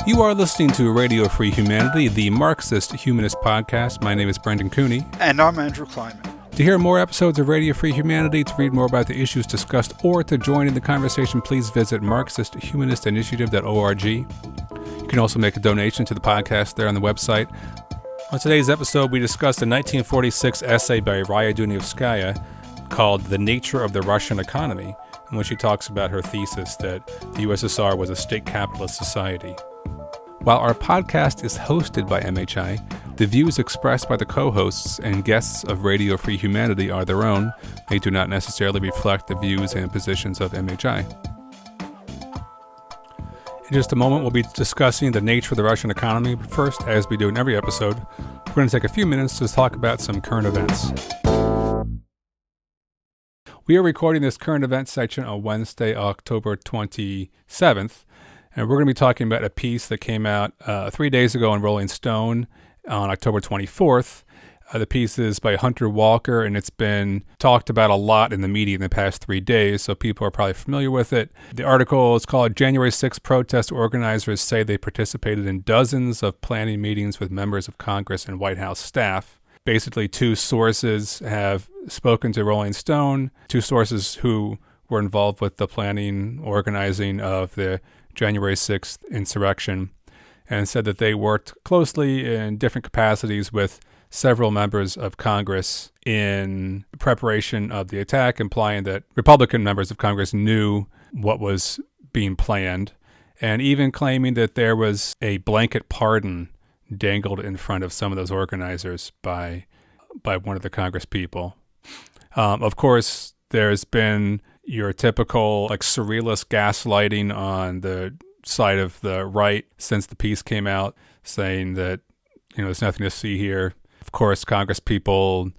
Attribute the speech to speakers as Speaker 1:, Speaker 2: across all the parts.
Speaker 1: You are listening to Radio Free Humanity, the Marxist-Humanist podcast. My name is Brendan Cooney.
Speaker 2: And I'm Andrew Kleiman.
Speaker 1: To hear more episodes of Radio Free Humanity, to read more about the issues discussed, or to join in the conversation, please visit Marxist-Humanist-Initiative.org. You can also make a donation to the podcast there on the website. On today's episode, we discussed a 1946 essay by Raya Dunayevskaya called The Nature of the Russian Economy, in which she talks about her thesis that the USSR was a state capitalist society. While our podcast is hosted by MHI, the views expressed by the co-hosts and guests of Radio Free Humanity are their own. They do not necessarily reflect the views and positions of MHI. In just a moment, we'll be discussing the nature of the Russian economy. But first, as we do in every episode, we're going to take a few minutes to talk about some current events. We are recording this current events section on Wednesday, October 27th, and we're going to be talking about a piece that came out 3 days ago in Rolling Stone on October 24th. The piece is by Hunter Walker, and it's been talked about a lot in the media in the past 3 days, so people are probably familiar with it. The article is called January 6th Protest Organizers Say They Participated in Dozens of Planning Meetings with Members of Congress and White House Staff. Basically, two sources have spoken to Rolling Stone, two sources who were involved with the planning, organizing of the January 6th insurrection, and said that they worked closely in different capacities with several members of Congress in preparation of the attack, implying that Republican members of Congress knew what was being planned, and even claiming that there was a blanket pardon dangled in front of some of those organizers by one of the Congress people. Of course, there's been your typical surrealist gaslighting on the side of the right since the piece came out, saying that there's nothing to see here. Of course, Congress people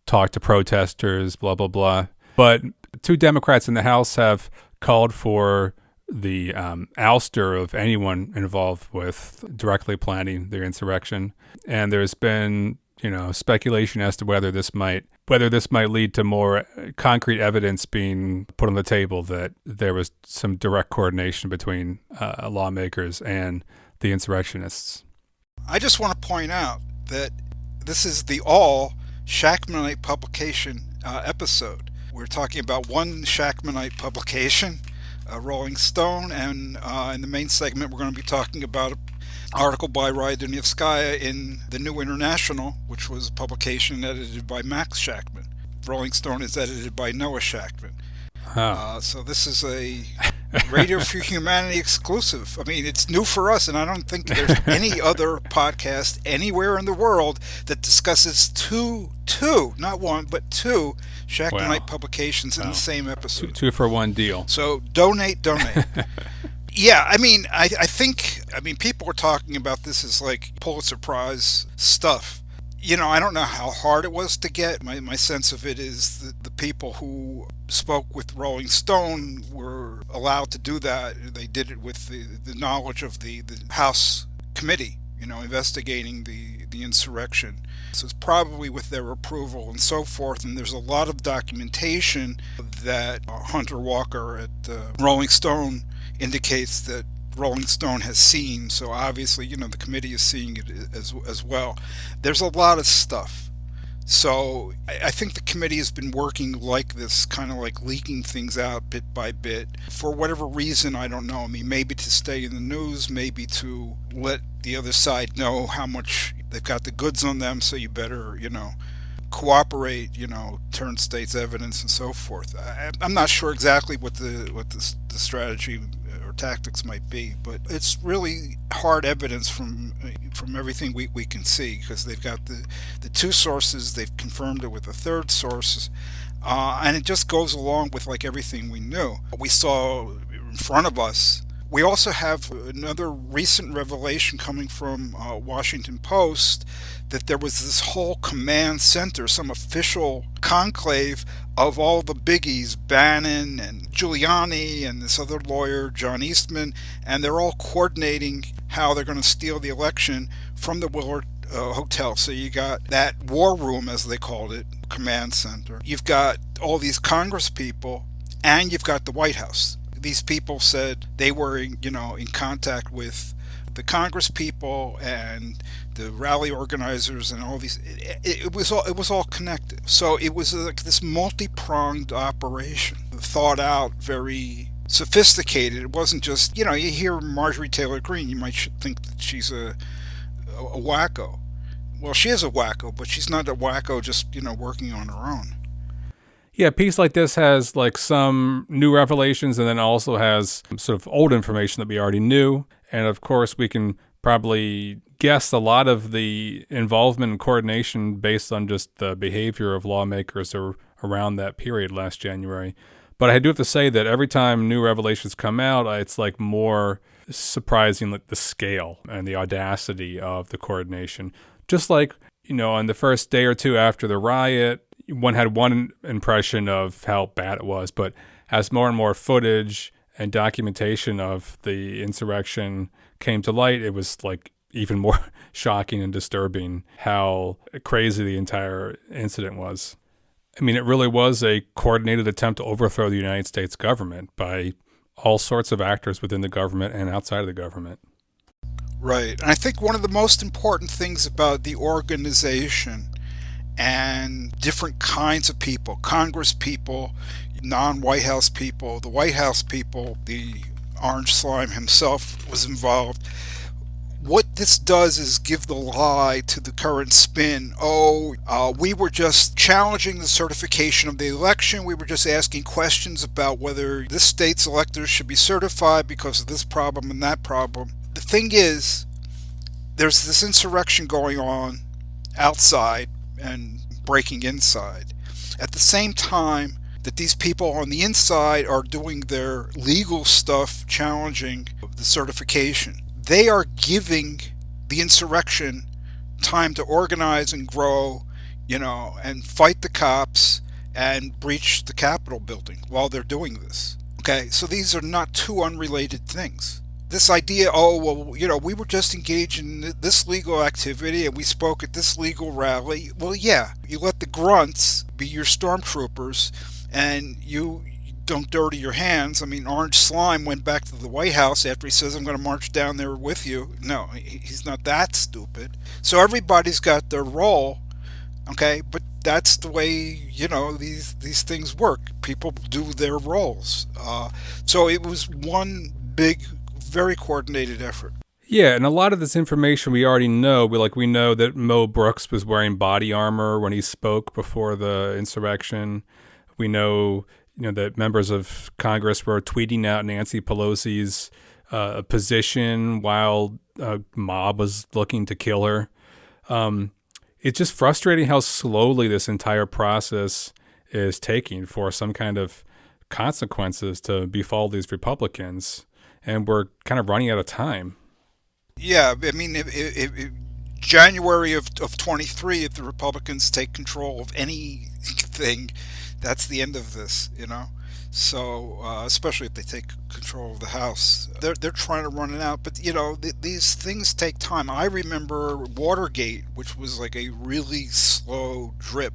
Speaker 1: talk to protesters, blah blah blah. But two Democrats in the House have called for the ouster of anyone involved with directly planning the insurrection, and there's been speculation as to whether this might lead to more concrete evidence being put on the table that there was some direct coordination between lawmakers and the insurrectionists.
Speaker 2: I just want to point out that this is the all Shachtmanite publication episode. We're talking about one Shachtmanite publication, Rolling Stone, and in the main segment we're going to be talking about an article by Raya Dunayevskaya in The New International, which was a publication edited by Max Shachtman. Rolling Stone is edited by Noah Shachtman. So this is a Radio Free Humanity exclusive. I mean, it's new for us, and I don't think there's any other podcast anywhere in the world that discusses two, not one, but two Shachtmanite publications in the same episode.
Speaker 1: Two for one deal.
Speaker 2: So donate. Yeah, I mean, I think people are talking about this as like Pulitzer Prize stuff. I don't know how hard it was to get. My sense of it is that the people who spoke with Rolling Stone were allowed to do that. They did it with the knowledge of the House committee, investigating the insurrection. So it's probably with their approval and so forth. And there's a lot of documentation that Hunter Walker at Rolling Stone indicates that Rolling Stone has seen, so obviously, the committee is seeing it as well. There's a lot of stuff. So I think the committee has been working like this, kind of like leaking things out bit by bit. For whatever reason, I don't know. I mean, maybe to stay in the news, maybe to let the other side know how much they've got the goods on them, so you better, cooperate, turn state's evidence and so forth. I'm not sure exactly what the strategy or tactics might be, but it's really hard evidence from everything we can see, because they've got the two sources, they've confirmed it with a third source, and it just goes along with everything we knew. We saw in front of us. We also have another recent revelation coming from Washington Post that there was this whole command center, some official conclave of all the biggies, Bannon and Giuliani and this other lawyer, John Eastman, and they're all coordinating how they're going to steal the election from the Willard Hotel. So you got that war room, as they called it, command center. You've got all these Congress people, and you've got the White House. These people said they were, in contact with the Congress people and the rally organizers and all these. It was all connected. So it was like this multi-pronged operation, thought out, very sophisticated. It wasn't just, you hear Marjorie Taylor Greene, you might think that she's a wacko. Well, she is a wacko, but she's not a wacko just, working on her own.
Speaker 1: Yeah, a piece like this has like some new revelations and then also has sort of old information that we already knew. And of course, we can probably guess a lot of the involvement and coordination based on just the behavior of lawmakers around that period last January. But I do have to say that every time new revelations come out, it's like more surprising, like the scale and the audacity of the coordination. Just like, on the first day or two after the riot, one had one impression of how bad it was, but as more and more footage and documentation of the insurrection came to light, it was like even more shocking and disturbing how crazy the entire incident was. I mean, it really was a coordinated attempt to overthrow the United States government by all sorts of actors within the government and outside of the government.
Speaker 2: Right. And I think one of the most important things about the organization and different kinds of people, Congress people, non-White House people, the White House people, the Orange Slime himself was involved. What this does is give the lie to the current spin. We were just challenging the certification of the election. We were just asking questions about whether this state's electors should be certified because of this problem and that problem. The thing is, there's this insurrection going on outside and breaking inside. At the same time that these people on the inside are doing their legal stuff challenging the certification, they are giving the insurrection time to organize and grow, and fight the cops and breach the Capitol building while they're doing this. Okay, so these are not two unrelated things. This idea, we were just engaged in this legal activity and we spoke at this legal rally. Well, yeah, you let the grunts be your stormtroopers and you don't dirty your hands. I mean, Orange Slime went back to the White House after he says, I'm going to march down there with you. No, he's not that stupid. So everybody's got their role, okay? But that's the way, these things work. People do their roles. So it was one big, very coordinated effort.
Speaker 1: Yeah, and a lot of this information we already know. We know that Mo Brooks was wearing body armor when he spoke before the insurrection. We know, that members of Congress were tweeting out Nancy Pelosi's position while a mob was looking to kill her. It's just frustrating how slowly this entire process is taking for some kind of consequences to befall these Republicans. And we're kind of running out of time.
Speaker 2: Yeah, I mean, January of 23, if the Republicans take control of anything, that's the end of this, So, especially if they take control of the House, they're trying to run it out. But these things take time. I remember Watergate, which was like a really slow drip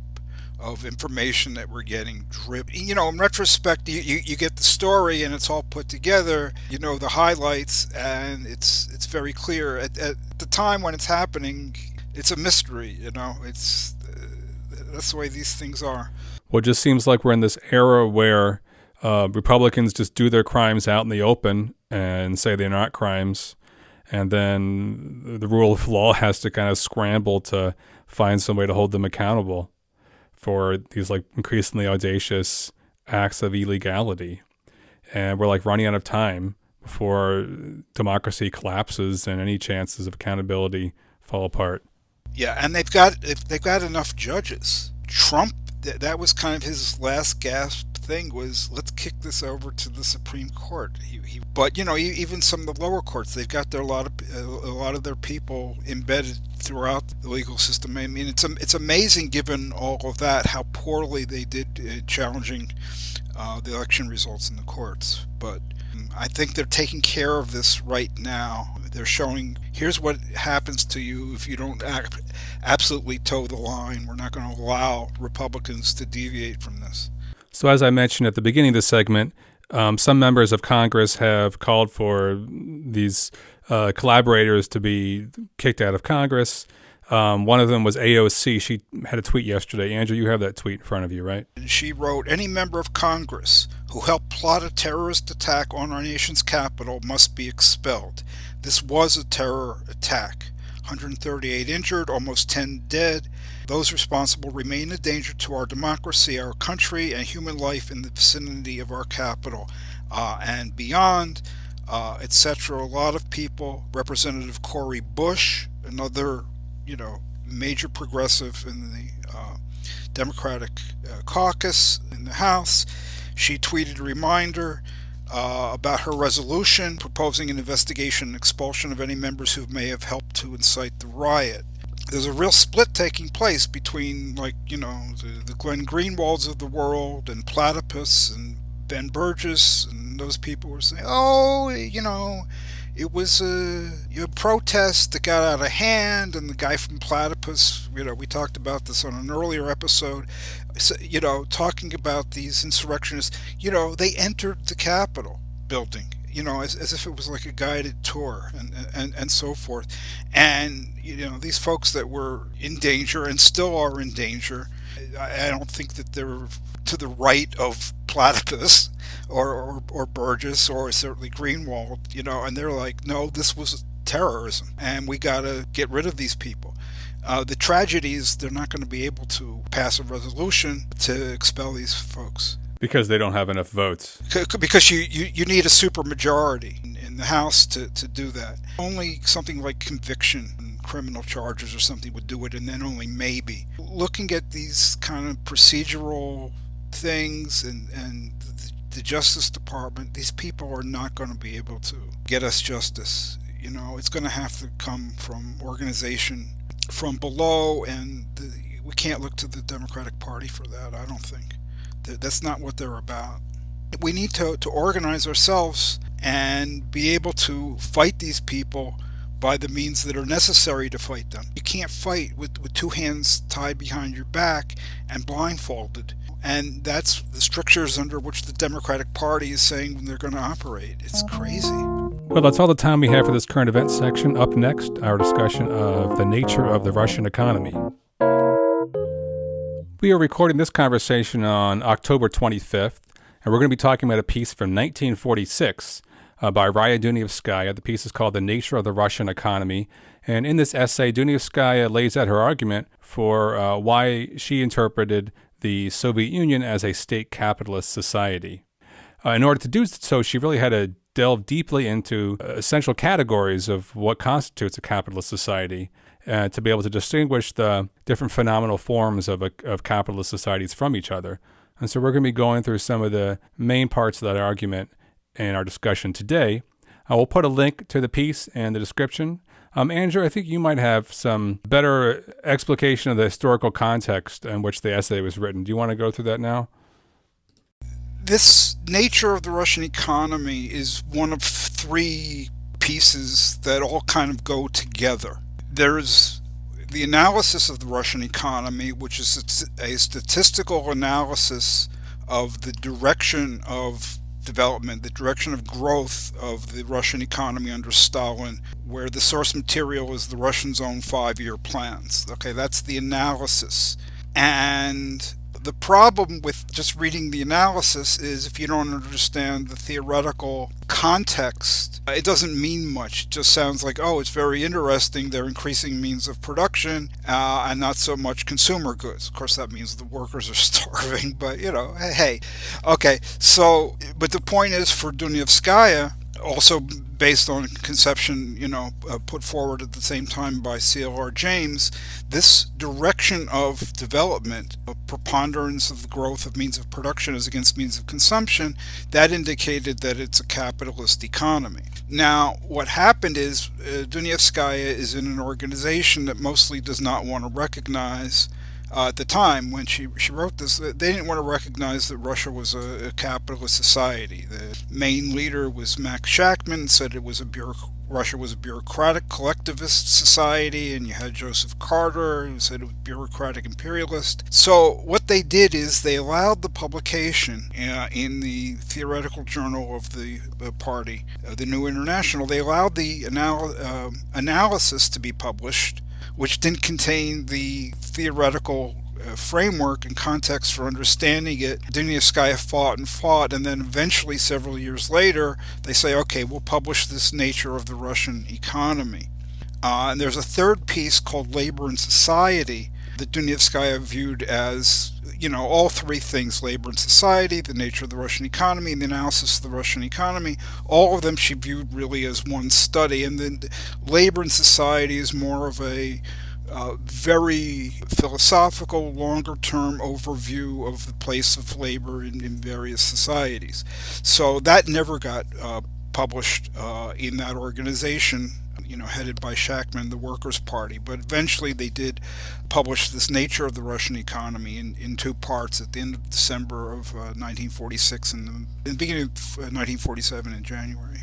Speaker 2: of information that we're getting drip. In retrospect, you get the story and it's all put together. The highlights, and it's very clear. At the time when it's happening, it's a mystery. It's that's the way these things are.
Speaker 1: Well, it just seems like we're in this era where Republicans just do their crimes out in the open and say they're not crimes, and then the rule of law has to kind of scramble to find some way to hold them accountable for these increasingly audacious acts of illegality. And we're running out of time before democracy collapses and any chances of accountability fall apart.
Speaker 2: Yeah, and they've got enough judges. Trump, that was kind of his last gasp thing, was let's kick this over to the Supreme Court. But even some of the lower courts, they've got a lot of their people embedded throughout the legal system. I mean, it's amazing, given all of that, how poorly they did challenging the election results in the courts. But I think they're taking care of this right now. They're showing, here's what happens to you if you don't absolutely toe the line. We're not going to allow Republicans to deviate from this.
Speaker 1: So as I mentioned at the beginning of this segment, Some members of Congress have called for these collaborators to be kicked out of Congress. One of them was AOC. She had a tweet yesterday. Andrew, you have that tweet in front of you, right?
Speaker 2: She wrote, "Any member of Congress who helped plot a terrorist attack on our nation's capital must be expelled. This was a terror attack. 138 injured, almost 10 dead. Those responsible remain a danger to our democracy, our country, and human life in the vicinity of our capital and beyond," etc. A lot of people, Representative Cori Bush, another, major progressive in the Democratic caucus in the House, she tweeted a reminder about her resolution proposing an investigation and expulsion of any members who may have helped to incite the riot. There's a real split taking place between, the Glenn Greenwalds of the world and Platypus and Ben Burgess, and those people were saying, it was a protest that got out of hand, and the guy from Platypus, we talked about this on an earlier episode, talking about these insurrectionists, they entered the Capitol building, as if it was like a guided tour and so forth. And, these folks that were in danger and still are in danger, I don't think that they're to the right of Platypus or Burgess or certainly Greenwald, and they're like, no, this was terrorism and we got to get rid of these people. The tragedy is they're not going to be able to pass a resolution to expel these folks.
Speaker 1: Because they don't have enough votes.
Speaker 2: Because you need a supermajority in the House to do that. Only something like conviction and criminal charges or something would do it, and then only maybe. Looking at these kind of procedural things and the Justice Department, these people are not going to be able to get us justice. It's going to have to come from organization from below, and we can't look to the Democratic Party for that, I don't think. That's not what they're about. We need to organize ourselves and be able to fight these people by the means that are necessary to fight them. You can't fight with two hands tied behind your back and blindfolded. And that's the strictures under which the Democratic Party is saying when they're going to operate. It's crazy.
Speaker 1: Well, that's all the time we have for this current events section. Up next, our discussion of the nature of the Russian economy. We are recording this conversation on October 25th, and we're going to be talking about a piece from 1946 by Raya Dunayevskaya. The piece is called The Nature of the Russian Economy. And in this essay, Dunayevskaya lays out her argument for why she interpreted the Soviet Union as a state capitalist society. In order to do so, she really had to delve deeply into essential categories of what constitutes a capitalist society, to be able to distinguish the different phenomenal forms of capitalist societies from each other. And so we're going to be going through some of the main parts of that argument in our discussion today. I will put a link to the piece in the description. Andrew, I think you might have some better explication of the historical context in which the essay was written. Do you want to go through that now?
Speaker 2: This nature of the Russian economy is one of three pieces that all kind of go together. There's the analysis of the Russian economy, which is a statistical analysis of the direction of development, the direction of growth of the Russian economy under Stalin, where the source material is the Russians' own 5-year plans. Okay, that's the analysis. And the problem with just reading the analysis is if you don't understand the theoretical context, it doesn't mean much. It just sounds like, oh, it's very interesting, they're increasing means of production and not so much consumer goods. Of course, that means the workers are starving, but, hey. Okay, so, but the point is for Dunayevskaya, also based on conception, put forward at the same time by C.L.R. James, this direction of development, a preponderance of the growth of means of production as against means of consumption, that indicated that it's a capitalist economy. Now, what happened is Dunayevskaya is in an organization that mostly does not want to recognize At the time when she wrote this, they didn't want to recognize that Russia was a capitalist society. The main leader was Max Shachtman, said Russia was a bureaucratic collectivist society, and you had Joseph Carter, who said it was bureaucratic imperialist. So what they did is they allowed the publication in the theoretical journal of the party, the New International. They allowed the analysis to be published, which didn't contain the theoretical framework and context for understanding it. Dunayevskaya fought, and then eventually, several years later, they say, okay, we'll publish this Nature of the Russian Economy. And there's a third piece called Labor and Society that Dunayevskaya viewed as, all three things: labor and society, the nature of the Russian economy, and the analysis of the Russian economy. All of them she viewed really as one study. And then labor and society is more of a very philosophical, longer-term overview of the place of labor in various societies. So that never got published in that organization, headed by Shachtman, the Workers' Party. But eventually they did publish this Nature of the Russian Economy in two parts at the end of December of 1946 and the beginning of 1947 in January.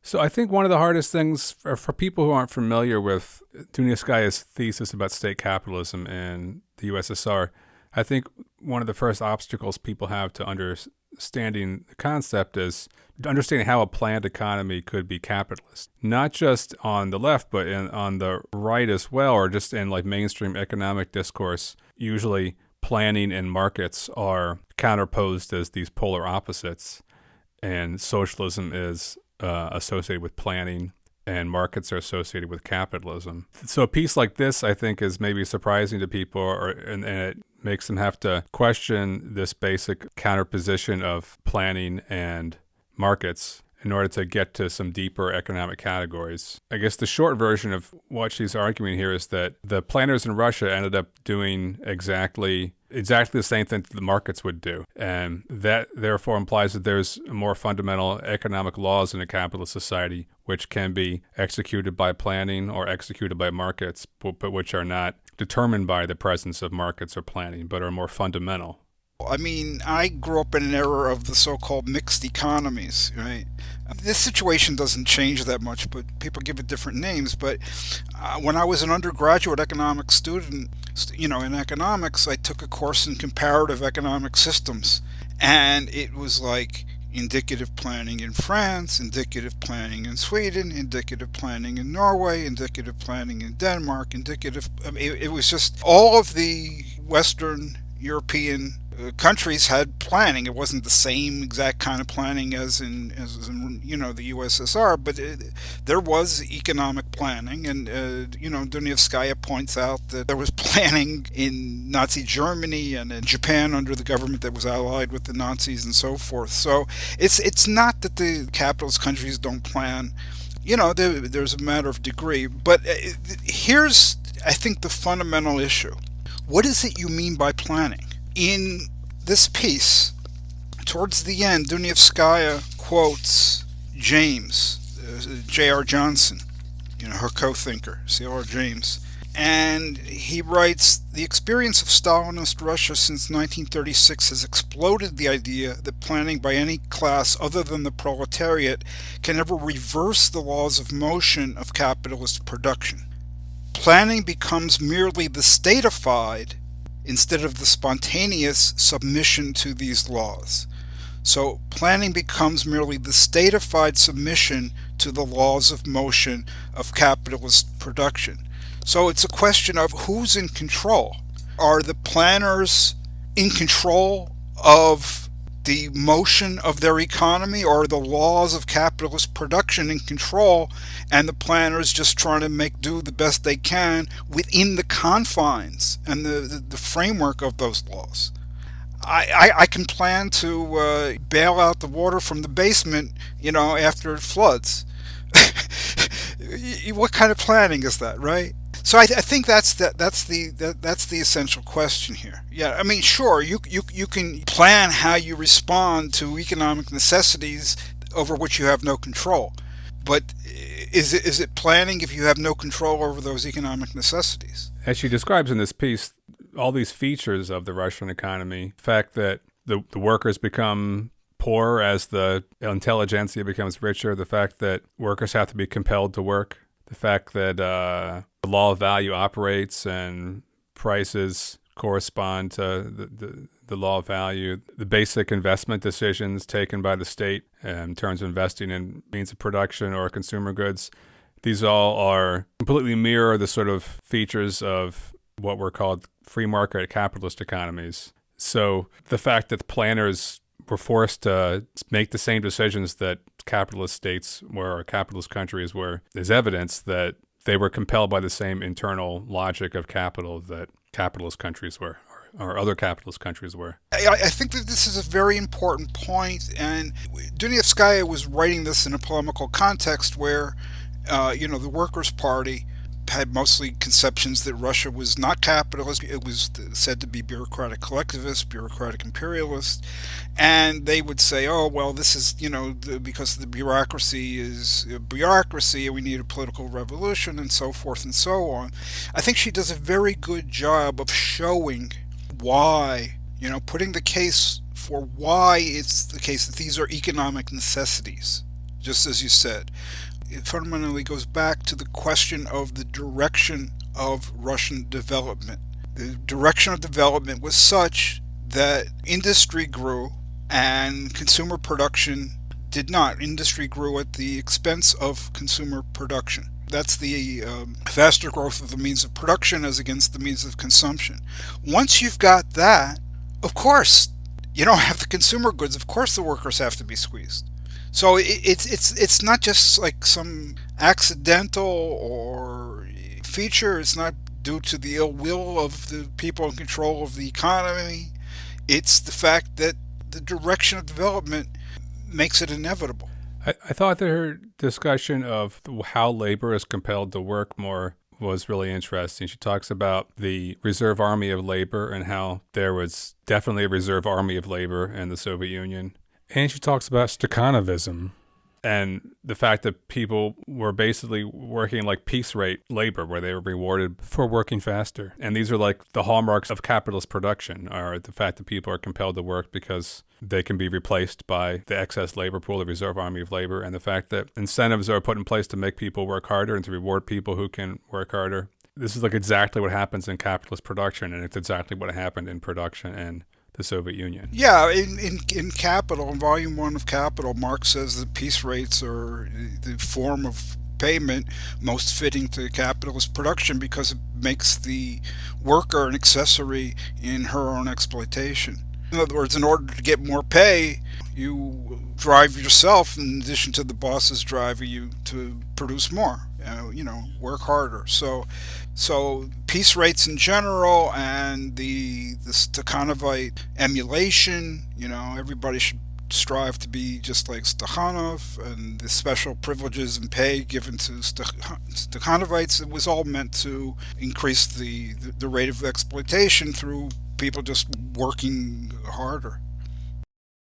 Speaker 1: So I think one of the hardest things for people who aren't familiar with Dunayevskaya's thesis about state capitalism in the USSR, I think one of the first obstacles people have to understanding the concept is understanding how a planned economy could be capitalist. Not just on the left, but on the right as well, or just in like mainstream economic discourse. Usually planning and markets are counterposed as these polar opposites, and socialism is associated with planning, and markets are associated with capitalism. So a piece like this, I think, is maybe surprising to people, and it makes them have to question this basic counterposition of planning and markets in order to get to some deeper economic categories. I guess the short version of what she's arguing here is that the planners in Russia ended up doing exactly the same thing that the markets would do. And that therefore implies that there's more fundamental economic laws in a capitalist society which can be executed by planning or executed by markets, but which are not determined by the presence of markets or planning, but are more fundamental.
Speaker 2: I mean, I grew up in an era of the so-called mixed economies, right? This situation doesn't change that much, but people give it different names. But when I was an undergraduate economics student, in economics, I took a course in comparative economic systems. And it was like indicative planning in France, indicative planning in Sweden, indicative planning in Norway, indicative planning in Denmark, it was just all of the Western European countries had planning. It wasn't the same exact kind of planning as in the USSR, but there was economic planning, and Dunayevskaya points out that there was planning in Nazi Germany and in Japan under the government that was allied with the Nazis and so forth. So it's not that the capitalist countries don't plan. There's a matter of degree, but here's, I think, the fundamental issue. What is it you mean by planning? In this piece, towards the end, Dunayevskaya quotes James, J.R. Johnson, her co-thinker, C.R. James, and he writes, "The experience of Stalinist Russia since 1936 has exploded the idea that planning by any class other than the proletariat can ever reverse the laws of motion of capitalist production. Planning becomes merely the statified instead of the spontaneous submission to these laws." So planning becomes merely the statified submission to the laws of motion of capitalist production. So it's a question of who's in control. Are the planners in control of the motion of their economy, or are the laws of capitalist production in control, and the planners just trying to do the best they can within the confines and the framework of those laws? I can plan to bail out the water from the basement, after it floods. What kind of planning is that, right? So I think that's the essential question here. Yeah, I mean, sure, you can plan how you respond to economic necessities over which you have no control, but is it planning if you have no control over those economic necessities?
Speaker 1: As she describes in this piece, all these features of the Russian economy. The fact that the workers become poor as the intelligentsia becomes richer, the fact that workers have to be compelled to work, the fact that the law of value operates and prices correspond to the law of value, the basic investment decisions taken by the state in terms of investing in means of production or consumer goods. These all are completely mirror the sort of features of what were called free market capitalist economies. So the fact that the planners were forced to make the same decisions that capitalist states were, or capitalist countries were, is evidence that they were compelled by the same internal logic of capital that capitalist countries were, or other capitalist countries were.
Speaker 2: I think that this is a very important point, and Dunayevskaya was writing this in a polemical context where, the Workers' Party had mostly conceptions that Russia was not capitalist. It was said to be bureaucratic collectivist, bureaucratic imperialist, and they would say, oh, well, this is, because the bureaucracy is a bureaucracy and we need a political revolution and so forth and so on. I think she does a very good job of showing why, putting the case for why it's the case that these are economic necessities, just as you said. It fundamentally goes back to the question of the direction of Russian development. The direction of development was such that industry grew and consumer production did not. Industry grew at the expense of consumer production. That's the faster growth of the means of production as against the means of consumption. Once you've got that, of course, you don't have the consumer goods. Of course the workers have to be squeezed. So it's not just like some accidental or feature. It's not due to the ill will of the people in control of the economy. It's the fact that the direction of development makes it inevitable.
Speaker 1: I thought that her discussion of how labor is compelled to work more was really interesting. She talks about the reserve army of labor and how there was definitely a reserve army of labor in the Soviet Union. And she talks about Stakhanovism and the fact that people were basically working like piece rate labor, where they were rewarded for working faster. And these are like the hallmarks of capitalist production, are the fact that people are compelled to work because they can be replaced by the excess labor pool, the reserve army of labor, and the fact that incentives are put in place to make people work harder and to reward people who can work harder. This is like exactly what happens in capitalist production, and it's exactly what happened in production in the Soviet Union.
Speaker 2: Yeah, in Capital, in Volume 1 of Capital, Marx says that piece rates are the form of payment most fitting to capitalist production because it makes the worker an accessory in her own exploitation. In other words, in order to get more pay, you drive yourself in addition to the bosses driving you to produce more, work harder. So piece rates in general and the Stakhanovite emulation, everybody should strive to be just like Stakhanov, and the special privileges and pay given to Stakhanovites, it was all meant to increase the rate of exploitation through people just working harder.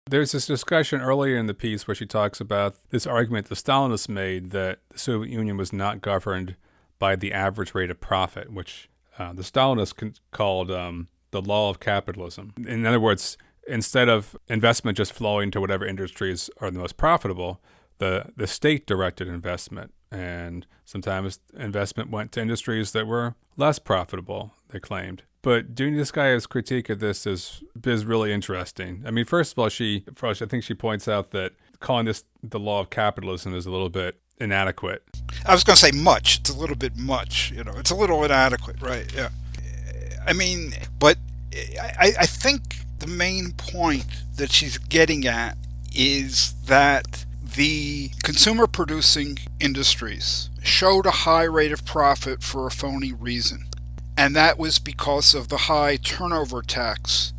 Speaker 1: There's this discussion earlier in the piece where she talks about this argument the Stalinists made that the Soviet Union was not governed by the average rate of profit, which the Stalinists called the law of capitalism. In other words, instead of investment just flowing to whatever industries are the most profitable, the state directed investment, and sometimes investment went to industries that were less profitable, they claimed. But Dunayevskaya's critique of this is really interesting. I mean, first of all, I think she points out that calling this the law of capitalism is a little bit inadequate.
Speaker 2: I was going to say much. It's a little bit much. It's a little inadequate, right? Yeah. I mean, but I think the main point that she's getting at is that the consumer-producing industries showed a high rate of profit for a phony reason. And that was because of the high turnover tax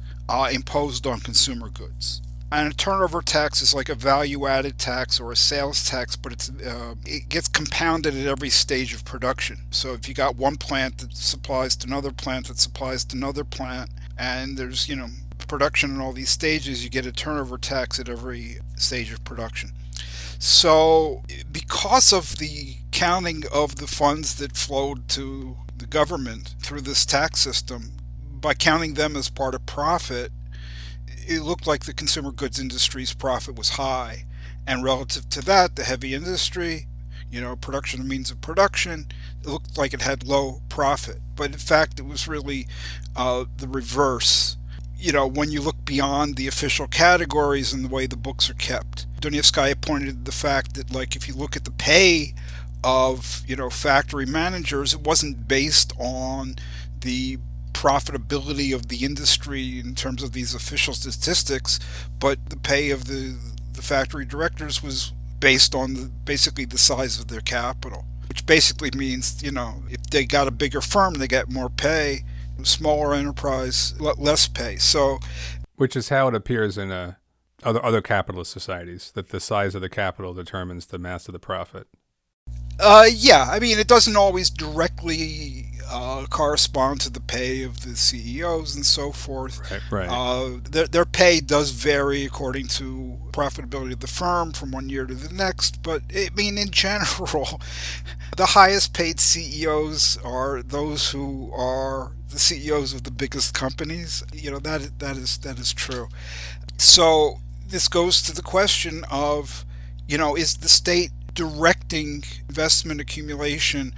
Speaker 2: imposed on consumer goods. And a turnover tax is like a value-added tax or a sales tax, but it gets compounded at every stage of production. So if you got one plant that supplies to another plant that supplies to another plant, and there's production in all these stages, you get a turnover tax at every stage of production. So because of the counting of the funds that flowed to the government through this tax system, by counting them as part of profit, it looked like the consumer goods industry's profit was high. And relative to that, the heavy industry, production means of production, it looked like it had low profit. But in fact, it was really the reverse. When you look beyond the official categories and the way the books are kept. Dunayevskaya pointed to the fact that, like, if you look at the pay of, factory managers, it wasn't based on the profitability of the industry in terms of these official statistics, but the pay of the factory directors was based on basically the size of their capital, which basically means, if they got a bigger firm, they get more pay. Smaller enterprise, less pay. So,
Speaker 1: which is how it appears in other capitalist societies, that the size of the capital determines the mass of the profit.
Speaker 2: Yeah, I mean, it doesn't always directly correspond to the pay of the CEOs and so forth.
Speaker 1: Right.
Speaker 2: Their pay does vary according to profitability of the firm from one year to the next, but I mean, in general, the highest paid CEOs are those who are the CEOs of the biggest companies. That is true. So this goes to the question of, is the state directing investment accumulation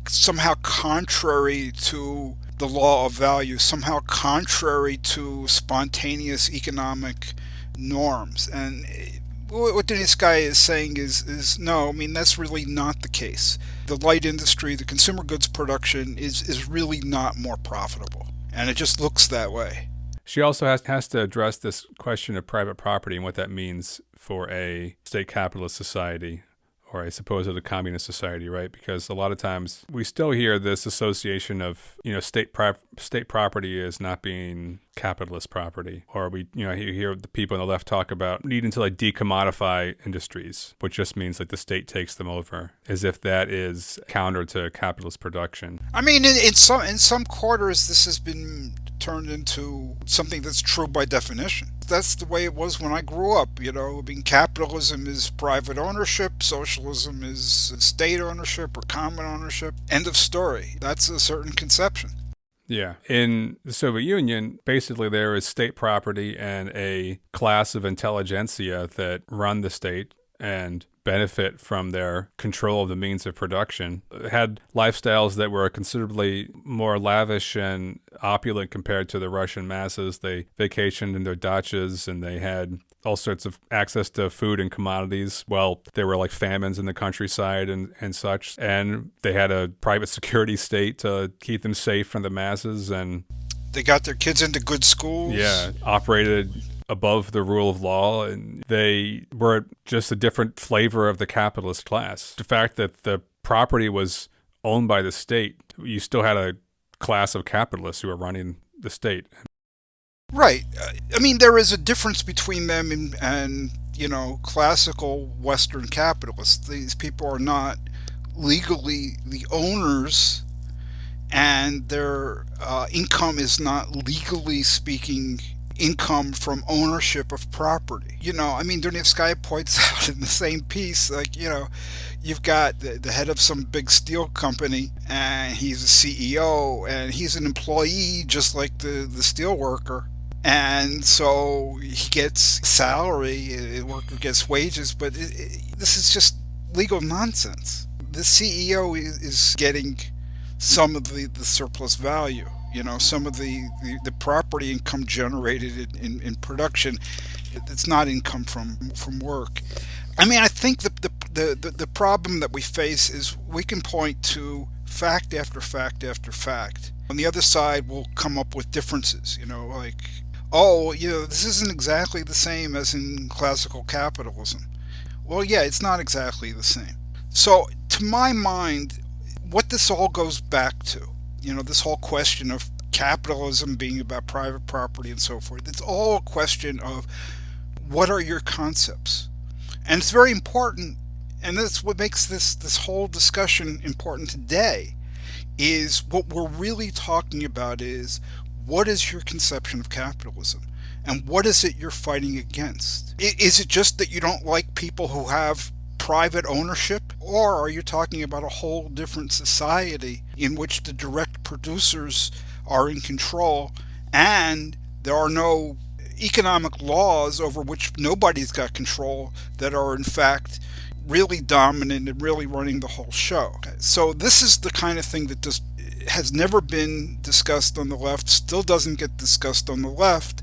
Speaker 2: somehow contrary to the law of value, somehow contrary to spontaneous economic norms? And what Dunayevskaya is saying is no, I mean, that's really not the case. The light industry, the consumer goods production is really not more profitable. And it just looks that way.
Speaker 1: She also has to address this question of private property and what that means for a state capitalist society, or I suppose a communist society, right? Because a lot of times we still hear this association of, state property as not being capitalist property, or you hear the people on the left talk about needing to decommodify industries, which just means the state takes them over, as if that is counter to capitalist production.
Speaker 2: I mean, in some quarters, this has been turned into something that's true by definition. That's the way it was when I grew up. Capitalism is private ownership, socialism is state ownership or common ownership. End of story. That's a certain conception.
Speaker 1: Yeah. In the Soviet Union, basically there is state property and a class of intelligentsia that run the state and benefit from their control of the means of production. It had lifestyles that were considerably more lavish and opulent compared to the Russian masses. They vacationed in their dachas, and they had all sorts of access to food and commodities. Well, there were famines in the countryside and such. And they had a private security state to keep them safe from the masses. And
Speaker 2: they got their kids into good schools.
Speaker 1: Yeah, operated above the rule of law, and they were just a different flavor of the capitalist class. The fact that the property was owned by the state, you still had a class of capitalists who were running the state.
Speaker 2: Right. I mean, there is a difference between them and classical Western capitalists. These people are not legally the owners, and their income is not, legally speaking, income from ownership of property. Dunayevskaya points out in the same piece, you've got the head of some big steel company, and he's a CEO, and he's an employee just like the steel worker. And so he gets salary, the worker gets wages, but this is just legal nonsense. The CEO is getting some of the surplus value. Some of the property income generated in production. It's not income from work. I mean, I think the problem that we face is we can point to fact after fact after fact. On the other side, we'll come up with differences, this isn't exactly the same as in classical capitalism. Well, yeah, it's not exactly the same. So, to my mind, what this all goes back to, this whole question of capitalism being about private property and so forth, it's all a question of what are your concepts? And it's very important, and that's what makes this whole discussion important today, is what we're really talking about is, what is your conception of capitalism? And what is it you're fighting against? Is it just that you don't like people who have private ownership? Or are you talking about a whole different society in which the direct producers are in control and there are no economic laws over which nobody's got control that are in fact really dominant and really running the whole show. So this is the kind of thing that just has never been discussed on the left, still doesn't get discussed on the left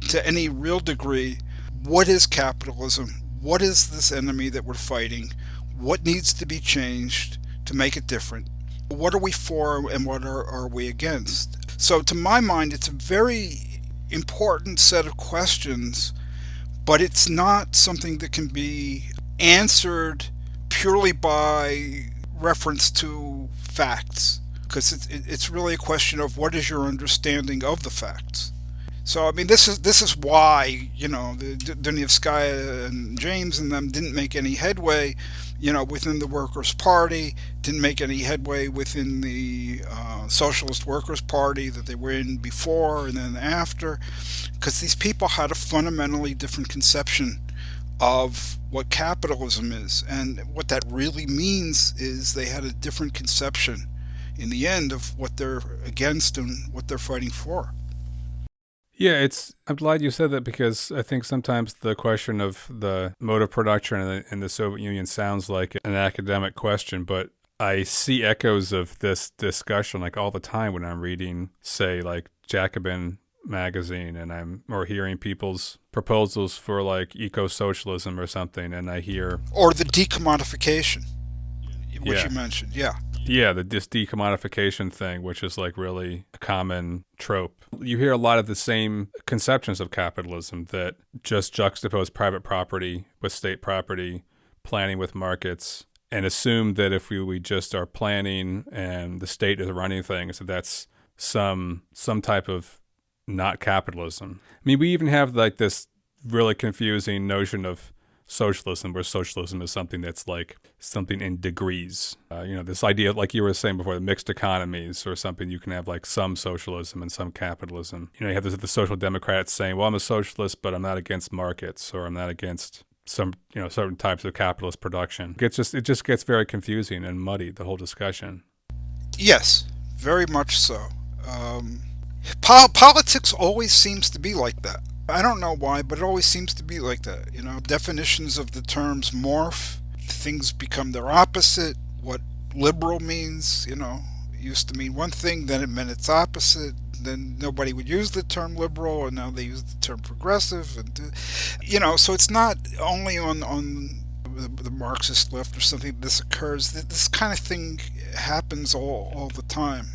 Speaker 2: to any real degree. What is capitalism? What is this enemy that we're fighting? What needs to be changed to make it different? What are we for and what are we against? So to my mind, it's a very important set of questions, but it's not something that can be answered purely by reference to facts, because it's really a question of what is your understanding of the facts. So I mean, this is why the Dunayevskaya and James and them didn't make any headway, within the Workers' Party, didn't make any headway within the Socialist Workers' Party that they were in before and then after, because these people had a fundamentally different conception of what capitalism is, and what that really means is they had a different conception in the end of what they're against and what they're fighting for.
Speaker 1: Yeah, I'm glad you said that, because I think sometimes the question of the mode of production in the Soviet Union sounds like an academic question, but I see echoes of this discussion like all the time when I'm reading, say, like Jacobin magazine, and or hearing people's proposals for like eco-socialism or something, and I hear...
Speaker 2: Or the decommodification, which
Speaker 1: Yeah.
Speaker 2: you mentioned, yeah.
Speaker 1: Yeah, this decommodification thing, which is like really a common trope. You hear a lot of the same conceptions of capitalism that just juxtapose private property with state property, planning with markets, and assume that if we just are planning and the state is running things, that's some type of not capitalism. I mean, we even have like this really confusing notion of socialism, where socialism is something that's like something in degrees. This idea, like you were saying before, the mixed economies or something. You can have like some socialism and some capitalism. You have the social democrats saying, well, I'm a socialist, but I'm not against markets, or I'm not against some, certain types of capitalist production. It just gets very confusing and muddy, the whole discussion.
Speaker 2: Yes, very much so. Politics always seems to be like that. I don't know why, but it always seems to be like that. Definitions of the terms morph, things become their opposite. What liberal means, used to mean one thing, then it meant its opposite. Then nobody would use the term liberal, and now they use the term progressive. And so it's not only on the Marxist left or something this occurs. This kind of thing happens all the time.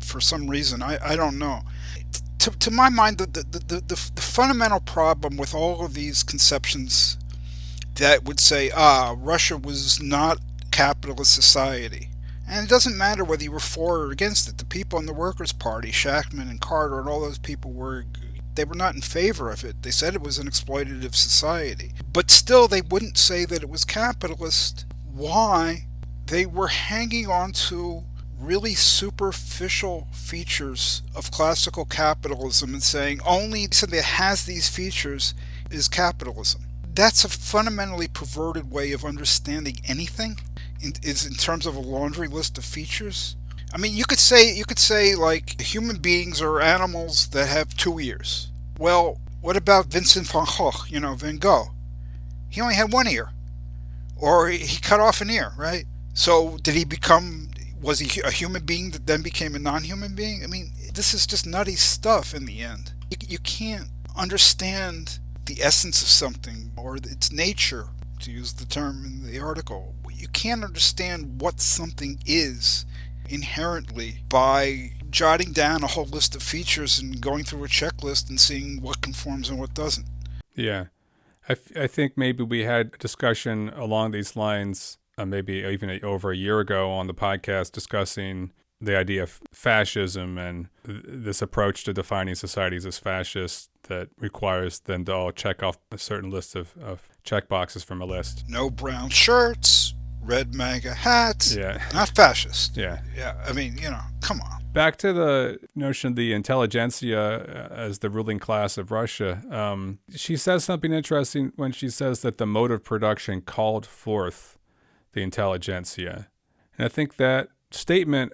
Speaker 2: For some reason, I don't know. To my mind, the fundamental problem with all of these conceptions that would say, Russia was not capitalist society. And it doesn't matter whether you were for or against it. The people in the Workers' Party, Shachtman and Carter and all those people were not in favor of it. They said it was an exploitative society. But still, they wouldn't say that it was capitalist. Why? They were hanging on to really superficial features of classical capitalism and saying only something that has these features is capitalism. That's a fundamentally perverted way of understanding anything in terms of a laundry list of features. I mean, you could say like human beings are animals that have 2 ears. Well, what about Vincent van Gogh, Van Gogh? He only had 1 ear. Or he cut off an ear, right? So was he a human being that then became a non-human being? I mean, this is just nutty stuff in the end. You can't understand the essence of something or its nature, to use the term in the article. You can't understand what something is inherently by jotting down a whole list of features and going through a checklist and seeing what conforms and what doesn't.
Speaker 1: Yeah. I think maybe we had a discussion along these lines maybe even over a year ago on the podcast, discussing the idea of fascism and this approach to defining societies as fascist that requires them to all check off a certain list of check boxes from a list.
Speaker 2: No brown shirts, red MAGA hats.
Speaker 1: Yeah.
Speaker 2: Not fascist.
Speaker 1: Yeah.
Speaker 2: Yeah. I mean, come on.
Speaker 1: Back to the notion of the intelligentsia as the ruling class of Russia. She says something interesting when she says that the mode of production called forth the intelligentsia. And I think that statement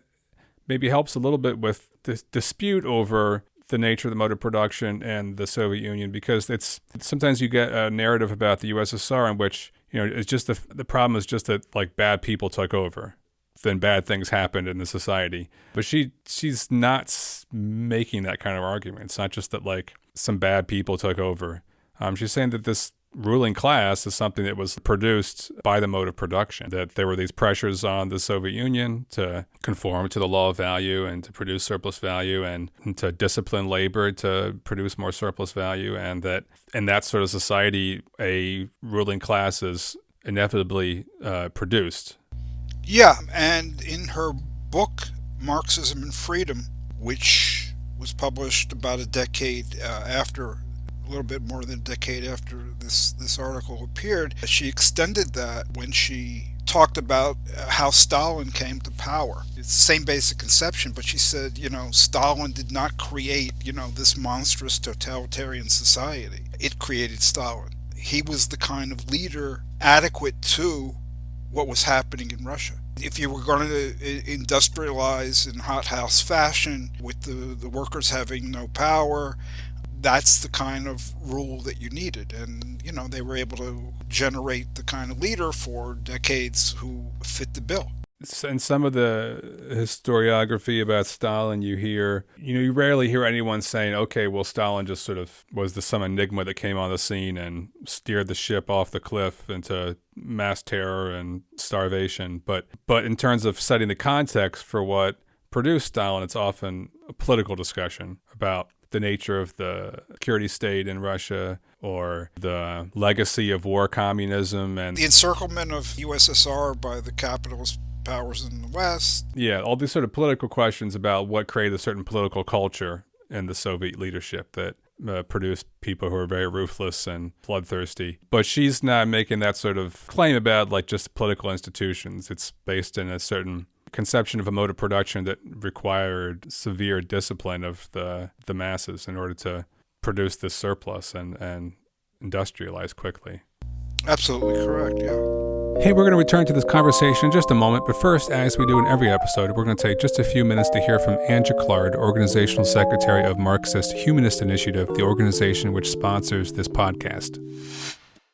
Speaker 1: maybe helps a little bit with this dispute over the nature of the mode of production and the Soviet Union, because it's sometimes you get a narrative about the USSR in which, it's just the problem is just that like bad people took over, then bad things happened in the society. But she's not making that kind of argument. It's not just that like some bad people took over. She's saying that this ruling class is something that was produced by the mode of production, that there were these pressures on the Soviet Union to conform to the law of value and to produce surplus value and to discipline labor to produce more surplus value, and that in that sort of society, a ruling class is inevitably produced.
Speaker 2: Yeah, and in her book, Marxism and Freedom, which was published about a little bit more than a decade after this article appeared, she extended that when she talked about how Stalin came to power. It's the same basic conception, but she said, Stalin did not create, this monstrous totalitarian society. It created Stalin. He was the kind of leader adequate to what was happening in Russia. If you were going to industrialize in hothouse fashion with the workers having no power, that's the kind of rule that you needed. And, they were able to generate the kind of leader for decades who fit the bill.
Speaker 1: In some of the historiography about Stalin, you rarely hear anyone saying, okay, well, Stalin just sort of was some enigma that came on the scene and steered the ship off the cliff into mass terror and starvation. But in terms of setting the context for what produced Stalin, it's often a political discussion about the nature of the security state in Russia, or the legacy of war communism and
Speaker 2: the encirclement of USSR by the capitalist powers in the West.
Speaker 1: Yeah, all these sort of political questions about what created a certain political culture in the Soviet leadership that produced people who are very ruthless and bloodthirsty. But she's not making that sort of claim about like just political institutions. It's based in a certain conception of a mode of production that required severe discipline of the masses in order to produce this surplus and industrialize quickly.
Speaker 2: Absolutely correct, yeah.
Speaker 1: Hey, we're going to return to this conversation in just a moment, but first, as we do in every episode, we're going to take just a few minutes to hear from Anja Clark, Organizational Secretary of Marxist-Humanist Initiative, the organization which sponsors this podcast.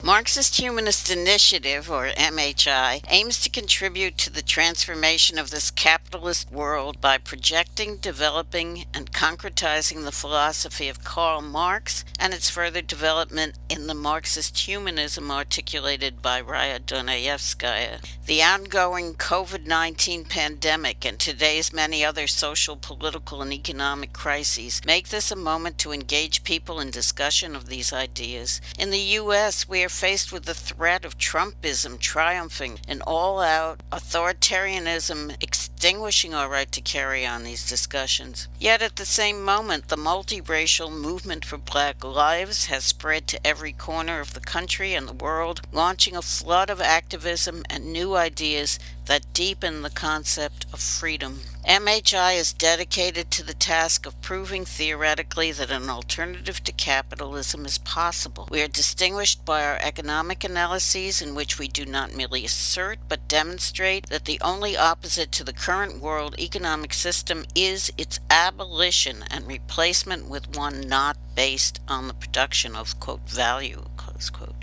Speaker 3: Marxist-Humanist Initiative, or MHI, aims to contribute to the transformation of this capitalist world by projecting, developing, and concretizing the philosophy of Karl Marx and its further development in the Marxist humanism articulated by Raya Dunayevskaya. The ongoing COVID-19 pandemic and today's many other social, political, and economic crises make this a moment to engage people in discussion of these ideas. In the U.S., we are faced with the threat of Trumpism triumphing and all-out authoritarianism extinguishing our right to carry on these discussions. Yet at the same moment, the multiracial movement for Black lives has spread to every corner of the country and the world, launching a flood of activism and new ideas that deepen the concept of freedom. MHI is dedicated to the task of proving theoretically that an alternative to capitalism is possible. We are distinguished by our economic analyses in which we do not merely assert but demonstrate that the only opposite to the current world economic system is its abolition and replacement with one not based on the production of, quote, value, close quote.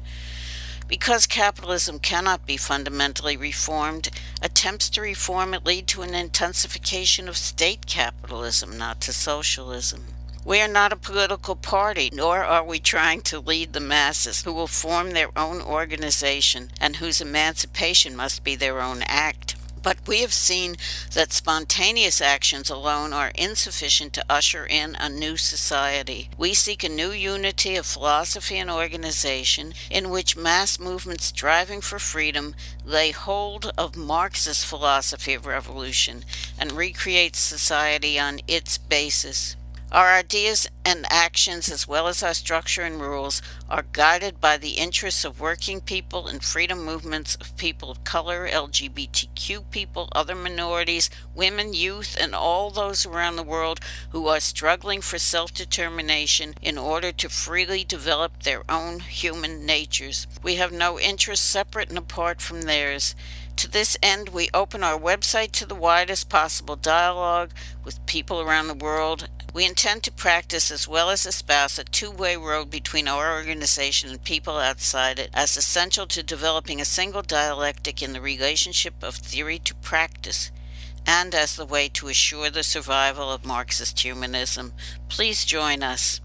Speaker 3: Because capitalism cannot be fundamentally reformed, attempts to reform it lead to an intensification of state capitalism, not to socialism. We are not a political party, nor are we trying to lead the masses who will form their own organization and whose emancipation must be their own act. But we have seen that spontaneous actions alone are insufficient to usher in a new society. We seek a new unity of philosophy and organization in which mass movements striving for freedom lay hold of Marxist philosophy of revolution and recreate society on its basis. Our ideas and actions, as well as our structure and rules, are guided by the interests of working people and freedom movements of people of color, LGBTQ people, other minorities, women, youth, and all those around the world who are struggling for self-determination in order to freely develop their own human natures. We have no interests separate and apart from theirs. To this end, we open our website to the widest possible dialogue with people around the world We intend to practice as well as espouse a two-way road between our organization and people outside it as essential to developing a single dialectic in the relationship of theory to practice, and as the way to assure the survival of Marxist humanism. Please join us.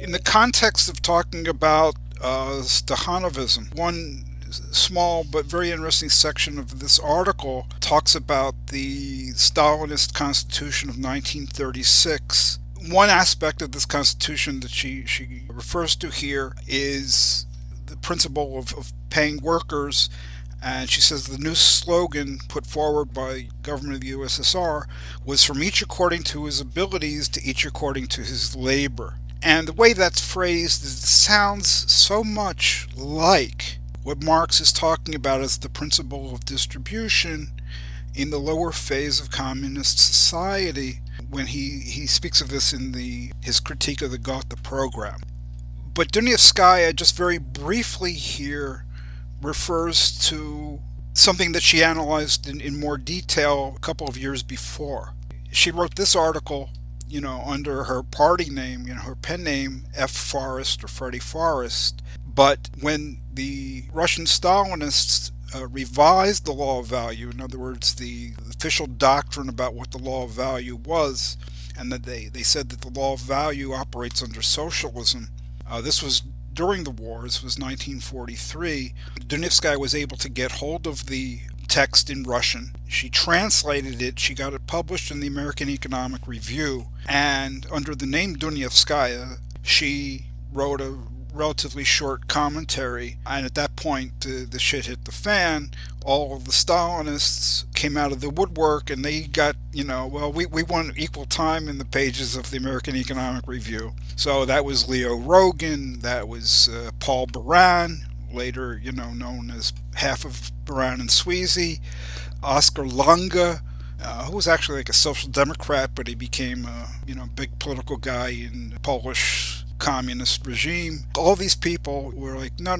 Speaker 2: In the context of talking about Stakhanovism, one small but very interesting section of this article talks about the Stalinist Constitution of 1936. One aspect of this constitution that she refers to here is the principle of paying workers, and she says the new slogan put forward by the government of the USSR was from each according to his abilities to each according to his labor. And the way that's phrased sounds so much like what Marx is talking about as the principle of distribution in the lower phase of communist society when he speaks of this in his critique of the Gotha program. But Dunayevskaya, just very briefly here, refers to something that she analyzed in more detail a couple of years before. She wrote this article, under her party name, her pen name, F. Forrest or Freddie Forrest. But when the Russian Stalinists revised the law of value, in other words, the official doctrine about what the law of value was, and that they said that the law of value operates under socialism, this was during the war, this was 1943, Dunayevskaya was able to get hold of the text in Russian. She translated it, she got it published in the American Economic Review, and under the name Dunayevskaya, she wrote a relatively short commentary, and at that point the shit hit the fan. All of the Stalinists came out of the woodwork, and they got, we want equal time in the pages of the American Economic Review. So that was Leo Rogan, that was Paul Baran, later, known as half of Baran and Sweezy, Oscar Lange, who was actually like a social democrat, but he became a, big political guy in the Polish communist regime. All these people were like, no,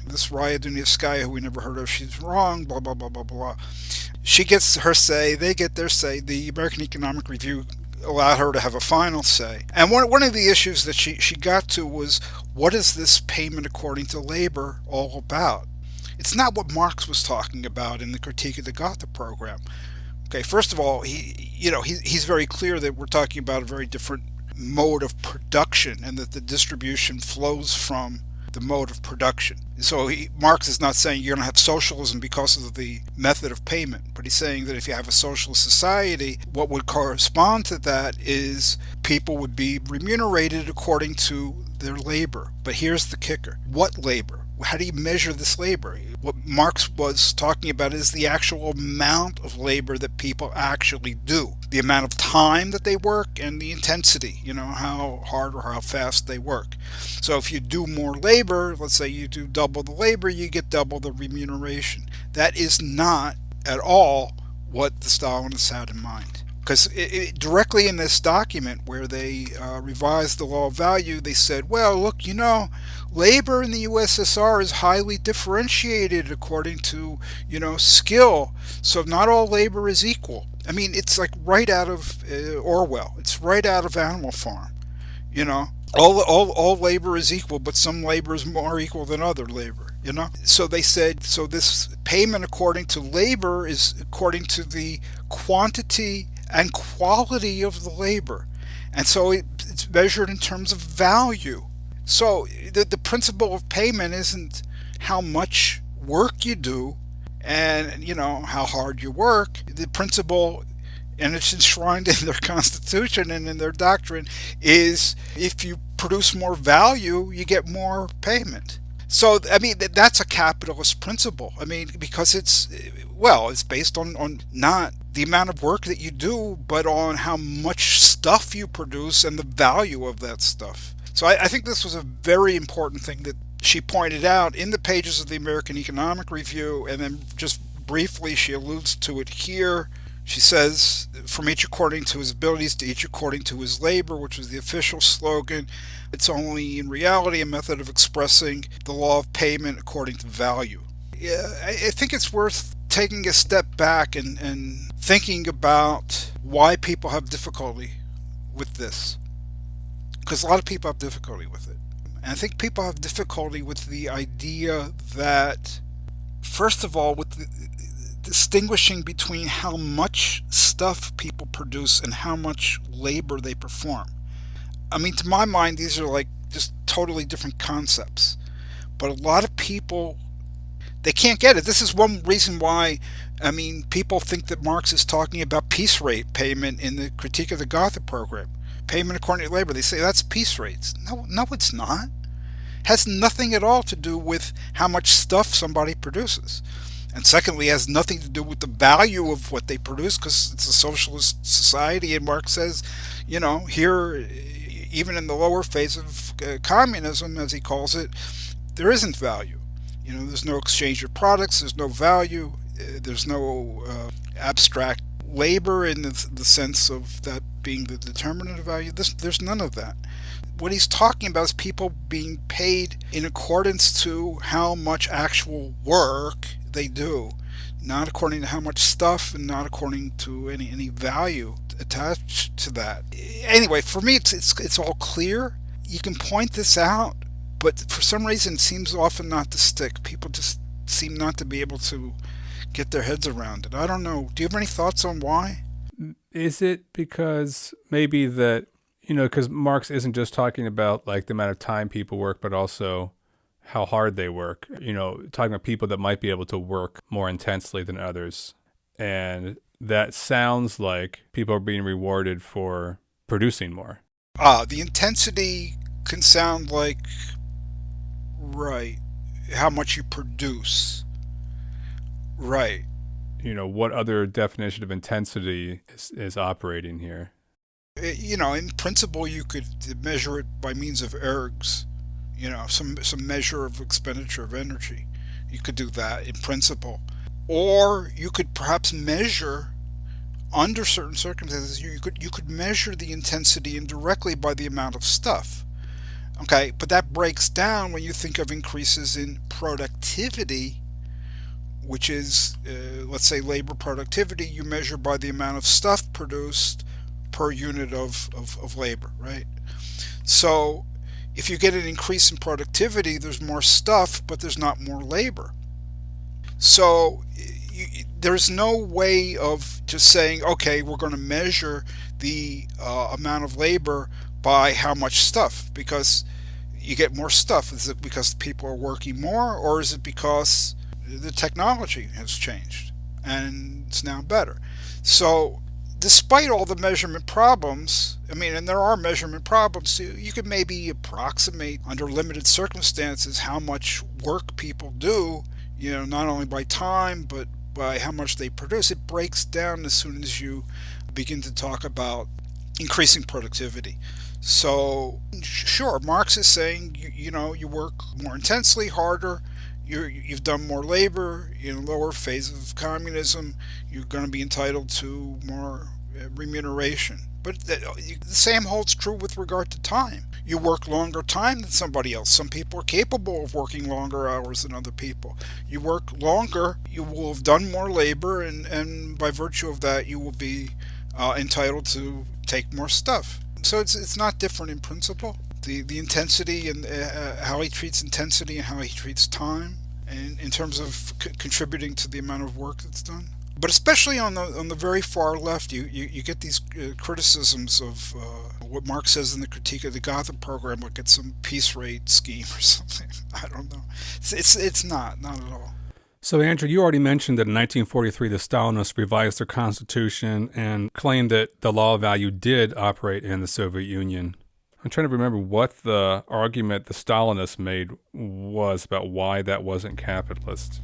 Speaker 2: this Raya Dunayevskaya, who we never heard of, she's wrong, blah, blah, blah, blah, blah. She gets her say, they get their say. The American Economic Review allowed her to have a final say. And one of the issues that she got to was, what is this payment according to labor all about? It's not what Marx was talking about in the critique of the Gotha program. Okay, first of all, he's very clear that we're talking about a very different mode of production, and that the distribution flows from the mode of production. So Marx is not saying you're going to have socialism because of the method of payment, but he's saying that if you have a socialist society, what would correspond to that is people would be remunerated according to their labor. But here's the kicker. What labor? How do you measure this labor? What Marx was talking about is the actual amount of labor that people actually do. The amount of time that they work and the intensity, how hard or how fast they work. So if you do more labor, let's say you do double the labor, you get double the remuneration. That is not at all what the Stalinists had in mind. Because directly in this document where they revised the law of value, they said, well, look, labor in the USSR is highly differentiated according to, skill. So not all labor is equal. I mean, it's like right out of Orwell. It's right out of Animal Farm. All labor is equal, but some labor is more equal than other labor. So they said, so this payment according to labor is according to the quantity and quality of the labor. And so it's measured in terms of value. So the principle of payment isn't how much work you do and, how hard you work. The principle, and it's enshrined in their constitution and in their doctrine, is if you produce more value, you get more payment. So, that's a capitalist principle. Because it's based on not the amount of work that you do, but on how much stuff you produce and the value of that stuff. So I think this was a very important thing that she pointed out in the pages of the American Economic Review, and then just briefly she alludes to it here. She says, from each according to his abilities to each according to his labor, which was the official slogan. It's only in reality a method of expressing the law of payment according to value. Yeah, I think it's worth taking a step back and thinking about why people have difficulty with this. Because a lot of people have difficulty with it. And I think people have difficulty with the idea that, first of all, with distinguishing between how much stuff people produce and how much labor they perform. I mean, to my mind, these are like just totally different concepts. But a lot of people, they can't get it. This is one reason why, I mean, people think that Marx is talking about piece rate payment in the Critique of the Gotha program. Payment according to labor. They say that's piece rates. No, it's not. It has nothing at all to do with how much stuff somebody produces. And secondly, it has nothing to do with the value of what they produce, because it's a socialist society, and Marx says, here, even in the lower phase of communism, as he calls it, there isn't value. There's no exchange of products, there's no value, there's no abstract labor in the sense of that being the determinant of value. There's none of that. What he's talking about is people being paid in accordance to how much actual work they do, not according to how much stuff, and not according to any value attached to that. Anyway, for me, it's all clear. You can point this out, but for some reason, it seems often not to stick. People just seem not to be able to get their heads around it. I don't know. Do you have any thoughts on why?
Speaker 1: Is it because maybe that, because Marx isn't just talking about like the amount of time people work, but also how hard they work, talking about people that might be able to work more intensely than others. And that sounds like people are being rewarded for producing more.
Speaker 2: The intensity can sound like, right, how much you produce. Right.
Speaker 1: What other definition of intensity is operating here?
Speaker 2: In principle, you could measure it by means of ergs, some measure of expenditure of energy. You could do that in principle. Or you could perhaps measure, under certain circumstances, you could measure the intensity indirectly by the amount of stuff. Okay, but that breaks down when you think of increases in productivity, which is, let's say, labor productivity. You measure by the amount of stuff produced per unit of labor, right? So if you get an increase in productivity, there's more stuff, but there's not more labor. So there's no way of just saying, okay, we're going to measure the amount of labor by how much stuff, because you get more stuff. Is it because people are working more, or is it because the technology has changed and it's now better? So despite all the measurement problems, and there are measurement problems, you could maybe approximate under limited circumstances how much work people do, not only by time, but by how much they produce. It breaks down as soon as you begin to talk about increasing productivity. So sure, Marx is saying, you work more intensely, harder, you've done more labor. In a lower phase of communism, you're going to be entitled to more remuneration. But the same holds true with regard to time. You work longer time than somebody else. Some people are capable of working longer hours than other people. You work longer, you will have done more labor, and by virtue of that, you will be entitled to take more stuff. So it's not different in principle. The intensity and how he treats intensity and how he treats time, and in terms of contributing to the amount of work that's done. But especially on the very far left, you get these criticisms of what Marx says in the Critique of the Gotha program, like it's some piece rate scheme or something. I don't know. It's not at all.
Speaker 1: So, Andrew, you already mentioned that in 1943, the Stalinists revised their constitution and claimed that the law of value did operate in the Soviet Union. I'm trying to remember what the argument the Stalinists made was about why that wasn't capitalist.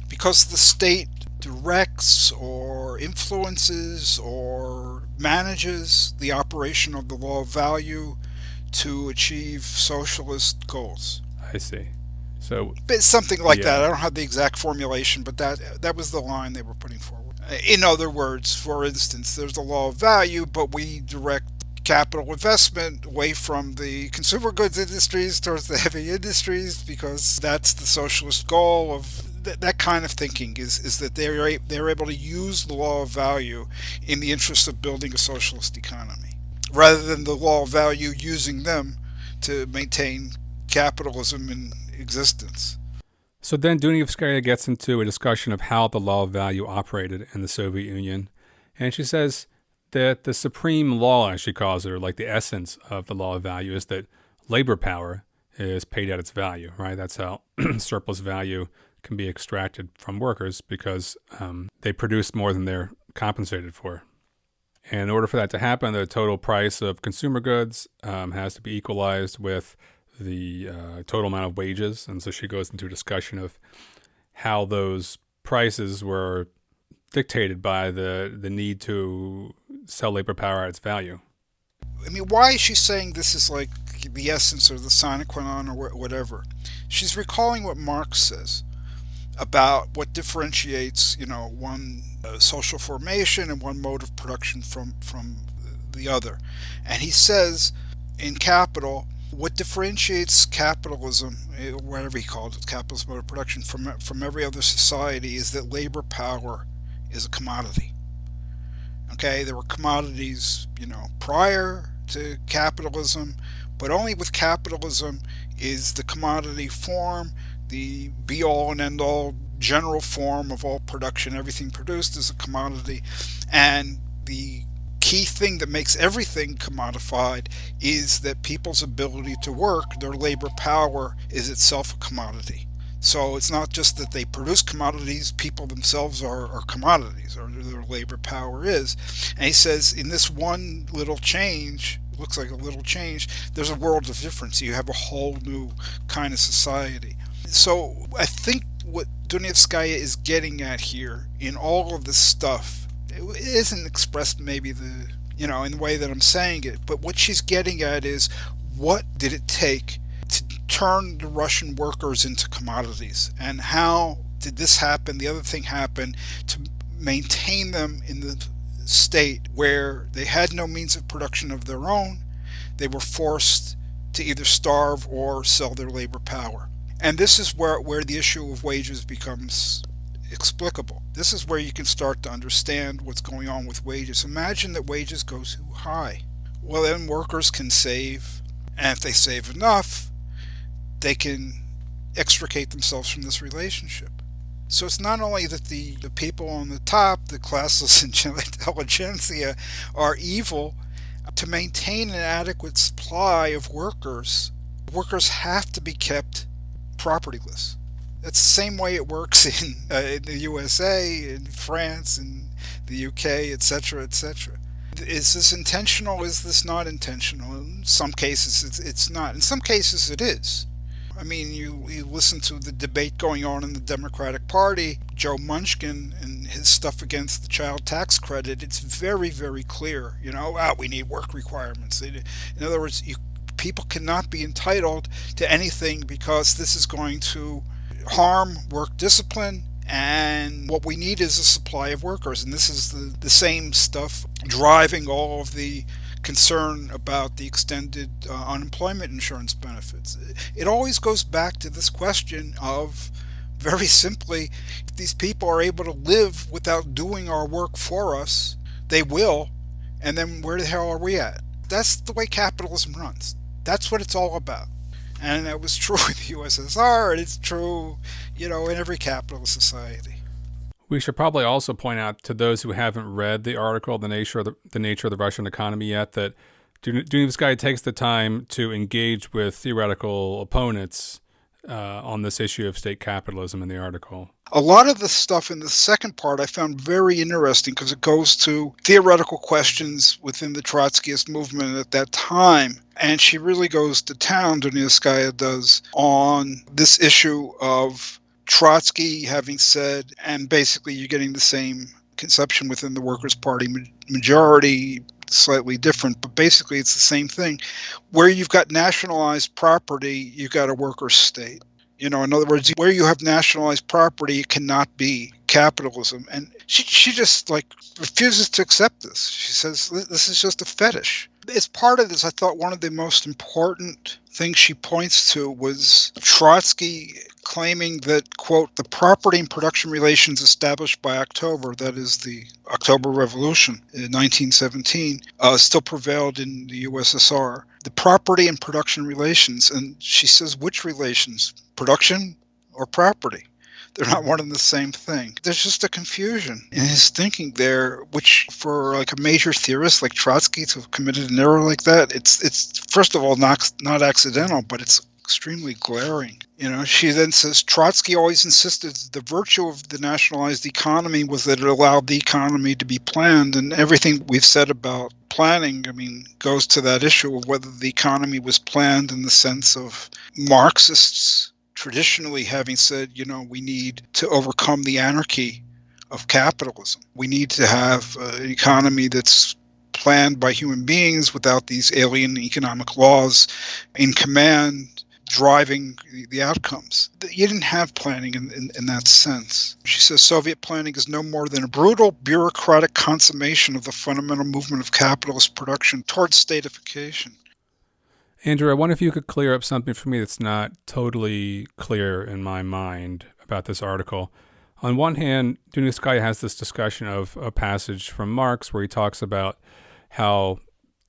Speaker 2: Because the state directs or influences or manages the operation of the law of value to achieve socialist goals.
Speaker 1: I see. So
Speaker 2: it's something like that. I don't have the exact formulation, but that was the line they were putting forward. In other words, for instance, there's the law of value, but we direct capital investment away from the consumer goods industries towards the heavy industries, because that's the socialist goal of that kind of thinking is that they're able to use the law of value in the interest of building a socialist economy, rather than the law of value using them to maintain capitalism in existence.
Speaker 1: So then Dunayevskaya gets into a discussion of how the law of value operated in the Soviet Union. And she says that the supreme law, as she calls it, or like the essence of the law of value, is that labor power is paid at its value, right? That's how surplus value can be extracted from workers, because they produce more than they're compensated for. And in order for that to happen, the total price of consumer goods has to be equalized with the total amount of wages. And so she goes into a discussion of how those prices were dictated by the need to sell labor power at its value.
Speaker 2: I mean, why is she saying this is like the essence or the sine qua non or whatever? She's recalling what Marx says about what differentiates, one social formation and one mode of production from the other. And he says in Capital, what differentiates capitalism, whatever he called it, capitalist mode of production, from every other society is that labor power is a commodity. Okay, there were commodities, prior to capitalism, but only with capitalism is the commodity form the be-all and end-all general form of all production. Everything produced is a commodity, and the key thing that makes everything commodified is that people's ability to work, their labor power, is itself a commodity. So it's not just that they produce commodities, people themselves are commodities, or their labor power is. And he says in this one little change, looks like a little change, there's a world of difference. You have a whole new kind of society. So I think what Dunayevskaya is getting at here in all of this stuff, it isn't expressed maybe in the way that I'm saying it, but what she's getting at is, what did it take to turn the Russian workers into commodities, and how did this happen, the other thing happen, to maintain them in the state where they had no means of production of their own. They were forced to either starve or sell their labor power. And this is where the issue of wages becomes explicable. This is where you can start to understand what's going on with wages. Imagine that wages go too high. Well, then workers can save, and if they save enough, they can extricate themselves from this relationship. So it's not only that the people on the top, the classless intelligentsia, are evil. To maintain an adequate supply of workers have to be kept propertyless. That's the same way it works in the USA, in France, in the UK, etc., etc. Is this intentional? Is this not intentional? In some cases it's not. In some cases it is. I mean, you listen to the debate going on in the Democratic Party, Joe Munchkin and his stuff against the child tax credit, it's very, very clear, we need work requirements. In other words, people cannot be entitled to anything because this is going to harm work discipline, and what we need is a supply of workers. And this is the same stuff driving all of the concern about the extended unemployment insurance benefits. It always goes back to this question of, very simply, if these people are able to live without doing our work for us, they will, and then where the hell are we at? That's the way capitalism runs. That's what it's all about. And that was true in the USSR, and it's true, in every capitalist society.
Speaker 1: We should probably also point out to those who haven't read the article, the nature of the Russian economy yet, that Dunayevskaya takes the time to engage with theoretical opponents on this issue of state capitalism in the article.
Speaker 2: A lot of the stuff in the second part I found very interesting because it goes to theoretical questions within the Trotskyist movement at that time. And she really goes to town, Dunayevskaya does, on this issue of Trotsky having said, and basically you're getting the same conception within the Workers' Party majority, slightly different, but basically it's the same thing. Where you've got nationalized property, you've got a workers' state. In other words, where you have nationalized property, it cannot be capitalism. And she just refuses to accept this. She says this is just a fetish. As part of this, I thought one of the most important things she points to was Trotsky claiming that, quote, the property and production relations established by October, that is the October Revolution in 1917, still prevailed in the USSR. The property and production relations, and she says, which relations? Production or property? They're not one and the same thing. There's just a confusion in his thinking there, which for like a major theorist like Trotsky to have committed an error like that, it's first of all not accidental, but it's extremely glaring. She then says Trotsky always insisted the virtue of the nationalized economy was that it allowed the economy to be planned, and everything we've said about planning, goes to that issue of whether the economy was planned in the sense of Marxists traditionally having said, we need to overcome the anarchy of capitalism. We need to have an economy that's planned by human beings without these alien economic laws in command driving the outcomes. You didn't have planning in that sense. She says Soviet planning is no more than a brutal bureaucratic consummation of the fundamental movement of capitalist production towards statification.
Speaker 1: Andrew, I wonder if you could clear up something for me that's not totally clear in my mind about this article. On one hand, Dunayevskaya has this discussion of a passage from Marx where he talks about how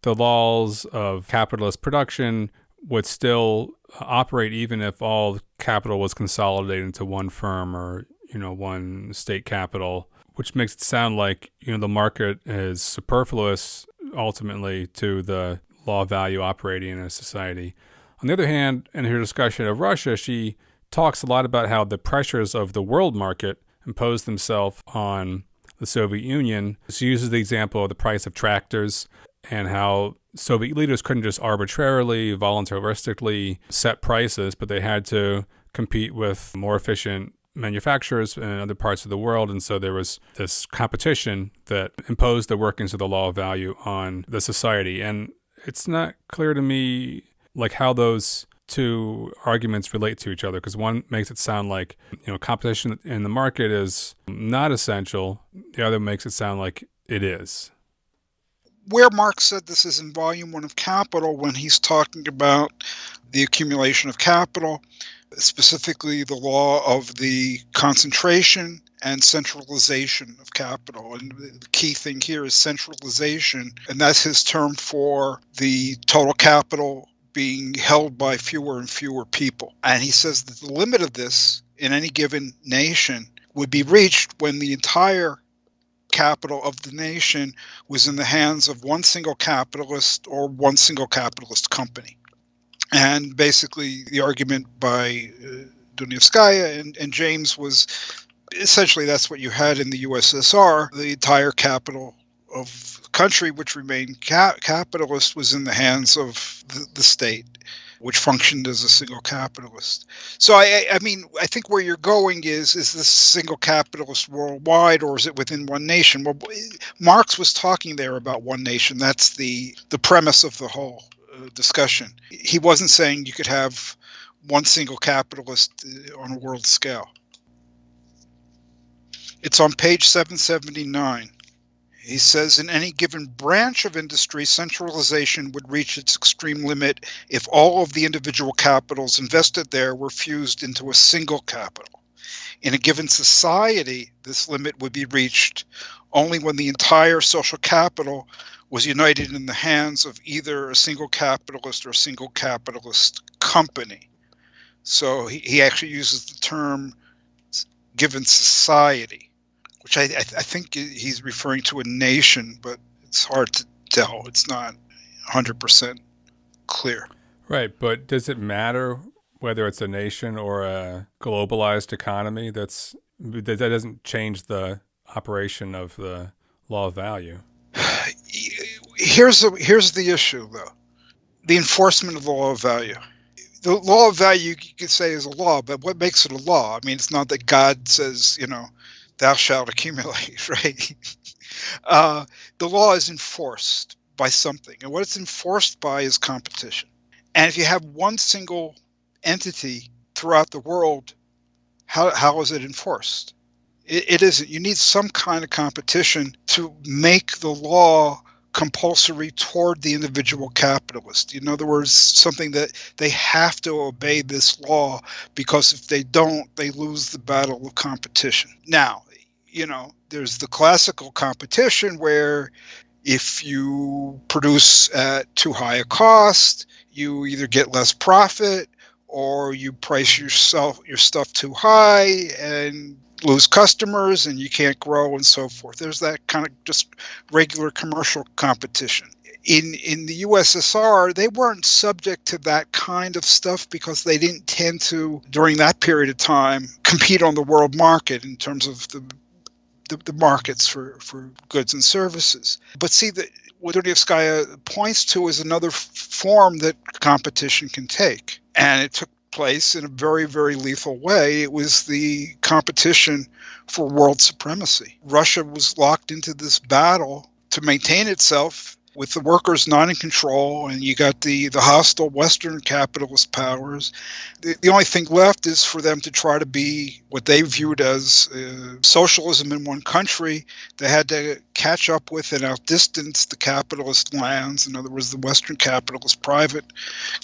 Speaker 1: the laws of capitalist production would still operate even if all capital was consolidated into one firm or, one state capital, which makes it sound like, the market is superfluous ultimately to the law of value operating in a society. On the other hand, in her discussion of Russia, she talks a lot about how the pressures of the world market impose themselves on the Soviet Union. She uses the example of the price of tractors and how Soviet leaders couldn't just arbitrarily, voluntaristically set prices, but they had to compete with more efficient manufacturers in other parts of the world. And so there was this competition that imposed the workings of the law of value on the society. And it's not clear to me how those two arguments relate to each other, because one makes it sound like competition in the market is not essential. The other makes it sound like it is.
Speaker 2: Where Marx said this is in Volume 1 of Capital, when he's talking about the accumulation of capital, specifically the law of the concentration and centralization of capital. And the key thing here is centralization, and that's his term for the total capital being held by fewer and fewer people. And he says that the limit of this in any given nation would be reached when the entire capital of the nation was in the hands of one single capitalist or one single capitalist company. And basically the argument by Dunayevskaya and James was essentially that's what you had in the USSR. The entire capital of the country, which remained capitalist, was in the hands of the state, which functioned as a single capitalist. So I think where you're going is this single capitalist worldwide, or is it within one nation? Well, Marx was talking there about one nation. That's the premise of the whole discussion. He wasn't saying you could have one single capitalist on a world scale. It's on page 779. He says, in any given branch of industry, centralization would reach its extreme limit if all of the individual capitals invested there were fused into a single capital. In a given society, this limit would be reached only when the entire social capital was united in the hands of either a single capitalist or a single capitalist company. So he actually uses the term given society, which I think he's referring to a nation, but it's hard to tell. It's not 100% clear.
Speaker 1: Right, but does it matter whether it's a nation or a globalized economy? That doesn't change the operation of the law of value.
Speaker 2: Here's the issue, though. The enforcement of the law of value. The law of value, you could say, is a law, but what makes it a law? It's not that God says, thou shalt accumulate, right? The law is enforced by something, and what it's enforced by is competition. And if you have one single entity throughout the world, how is it enforced? It isn't. You need some kind of competition to make the law compulsory toward the individual capitalist. In other words, something that they have to obey this law, because if they don't, they lose the battle of competition. Now, there's the classical competition where if you produce at too high a cost, you either get less profit or you price your stuff too high and lose customers and you can't grow and so forth. There's that kind of just regular commercial competition. In the USSR, they weren't subject to that kind of stuff because they didn't tend to, during that period of time, compete on the world market in terms of the markets for goods and services. But see, what Dunayevskaya points to is another form that competition can take. And it took place in a very, very lethal way. It was the competition for world supremacy. Russia was locked into this battle to maintain itself with the workers not in control, and you got the hostile Western capitalist powers. The only thing left is for them to try to be what they viewed as socialism in one country. They had to catch up with and outdistance the capitalist lands, in other words, the Western capitalist, private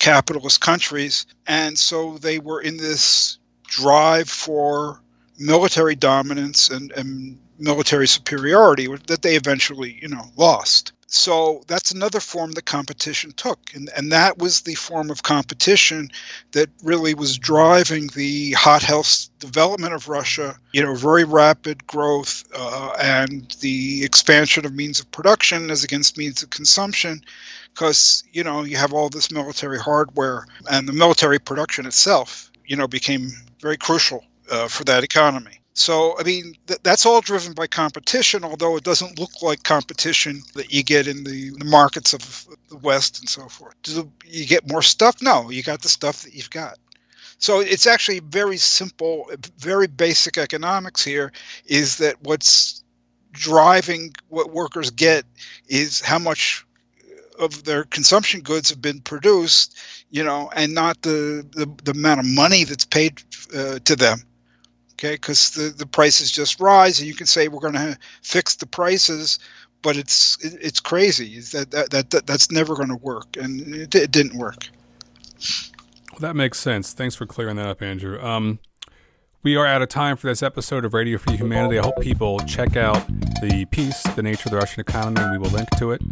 Speaker 2: capitalist countries. And so they were in this drive for military dominance and military superiority that they eventually, lost. So that's another form that competition took. And that was the form of competition that really was driving the hot health development of Russia, very rapid growth and the expansion of means of production as against means of consumption, because, you have all this military hardware, and the military production itself, became very crucial for that economy. So, that's all driven by competition, although it doesn't look like competition that you get in the markets of the West and so forth. Do you get more stuff? No, you got the stuff that you've got. So it's actually very simple, very basic economics here, is that what's driving what workers get is how much of their consumption goods have been produced, and not the amount of money that's paid to them. Okay, because the prices just rise, and you can say we're going to fix the prices, but it's crazy. That's never going to work, and it didn't work.
Speaker 1: Well, that makes sense. Thanks for clearing that up, Andrew. We are out of time for this episode of Radio Free Humanity. I hope people check out the piece, The Nature of the Russian Economy, and we will link to it.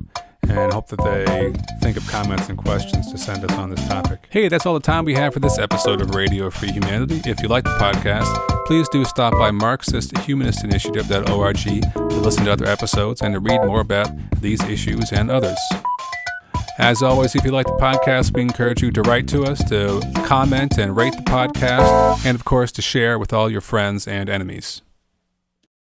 Speaker 1: And hope that they think of comments and questions to send us on this topic. Hey, that's all the time we have for this episode of Radio Free Humanity. If you like the podcast, please do stop by Marxist-Humanist Initiative.org to listen to other episodes and to read more about these issues and others. As always, if you like the podcast, we encourage you to write to us, to comment and rate the podcast, and of course to share with all your friends and enemies.